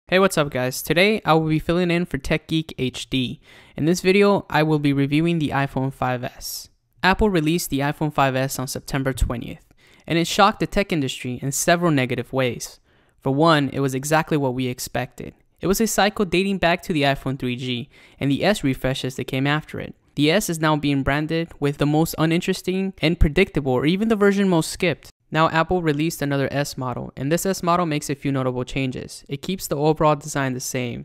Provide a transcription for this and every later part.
Hey, what's up guys? Today I will be filling in for TekGeekHD. In this video, I will be reviewing the iPhone 5S. Apple released the iPhone 5S on September 20th, and it shocked the tech industry in several negative ways. For one, it was exactly what we expected. It was a cycle dating back to the iPhone 3G and the S refreshes that came after it. The S is now being branded with the most uninteresting and predictable, or even the version most skipped. Now Apple released another S model, and this S model makes a few notable changes. It keeps the overall design the same.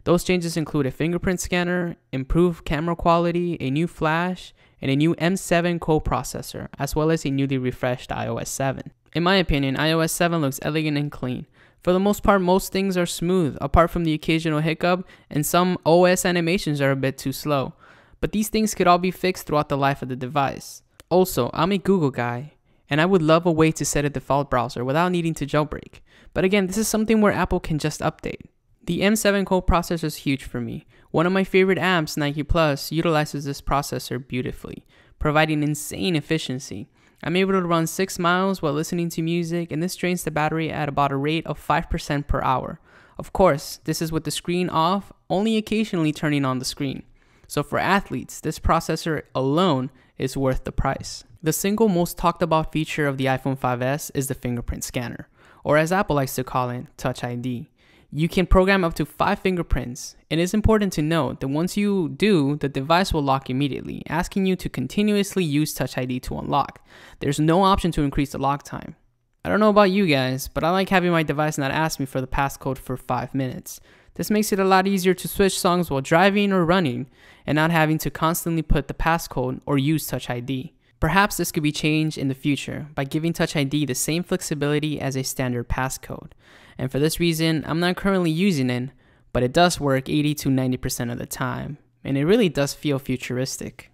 Those changes include a fingerprint scanner, improved camera quality, a new flash, and a new M7 coprocessor, as well as a newly refreshed iOS 7. In my opinion, iOS 7 looks elegant and clean. For the most part, most things are smooth, apart from the occasional hiccup, and some OS animations are a bit too slow. But these things could all be fixed throughout the life of the device. Also, I'm a Google guy, and I would love a way to set a default browser without needing to jailbreak. But again, this is something where Apple can just update. The M7 coprocessor is huge for me. One of my favorite apps, Nike Plus, utilizes this processor beautifully, providing insane efficiency. I'm able to run 6 miles while listening to music, and this drains the battery at about a rate of 5% per hour. Of course, this is with the screen off, only occasionally turning on the screen. So for athletes, this processor alone is worth the price. The single most talked about feature of the iPhone 5S is the fingerprint scanner, or as Apple likes to call it, Touch ID. You can program up to 5 fingerprints, and it's important to note that once you do, the device will lock immediately, asking you to continuously use Touch ID to unlock. There's no option to increase the lock time. I don't know about you guys, but I like having my device not ask me for the passcode for 5 minutes. This makes it a lot easier to switch songs while driving or running, and not having to constantly put the passcode or use Touch ID. Perhaps this could be changed in the future by giving Touch ID the same flexibility as a standard passcode. And for this reason, I'm not currently using it, but it does work 80 to 90% of the time, and it really does feel futuristic.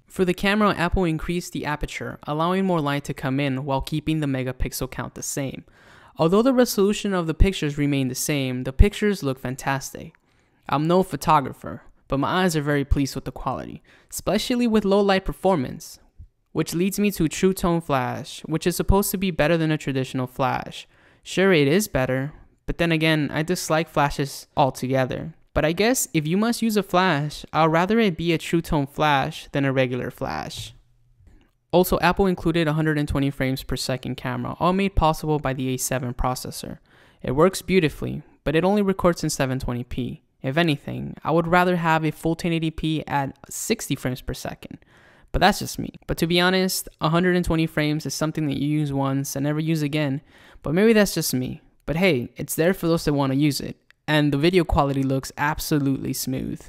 For the camera, Apple increased the aperture, allowing more light to come in while keeping the megapixel count the same. Although the resolution of the pictures remain the same, the pictures look fantastic. I'm no photographer, but my eyes are very pleased with the quality, especially with low light performance. Which leads me to True Tone Flash, which is supposed to be better than a traditional flash. Sure, it is better, but then again, I dislike flashes altogether. But I guess if you must use a flash, I'd rather it be a True Tone Flash than a regular flash. Also, Apple included 120 frames per second camera, all made possible by the A7 processor. It works beautifully, but it only records in 720p. If anything, I would rather have a full 1080p at 60 frames per second. But that's just me. But to be honest, 120 frames is something that you use once and never use again. But maybe that's just me. But hey, it's there for those that want to use it. And the video quality looks absolutely smooth.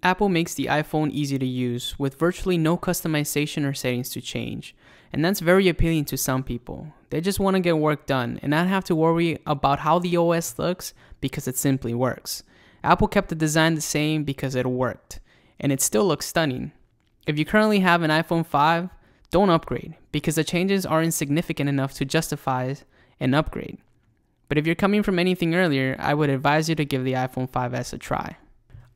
Apple makes the iPhone easy to use with virtually no customization or settings to change. And that's very appealing to some people. They just want to get work done and not have to worry about how the OS looks because it simply works. Apple kept the design the same because it worked. And it still looks stunning. If you currently have an iPhone 5, don't upgrade because the changes are insignificant enough to justify an upgrade. But if you're coming from anything earlier, I would advise you to give the iPhone 5S a try.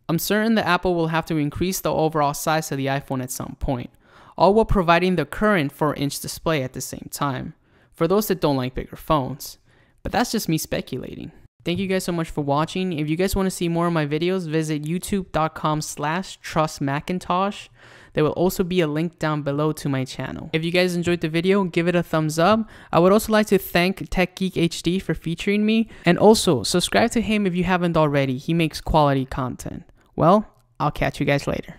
I'm certain that Apple will have to increase the overall size of the iPhone at some point, all while providing the current 4-inch display at the same time, for those that don't like bigger phones. But that's just me speculating. Thank you guys so much for watching. If you guys want to see more of my videos, visit youtube.com/trustmacintosh. There will also be a link down below to my channel. If you guys enjoyed the video, give it a thumbs up. I would also like to thank TekGeekHD for featuring me. And also, subscribe to him if you haven't already. He makes quality content. Well, I'll catch you guys later.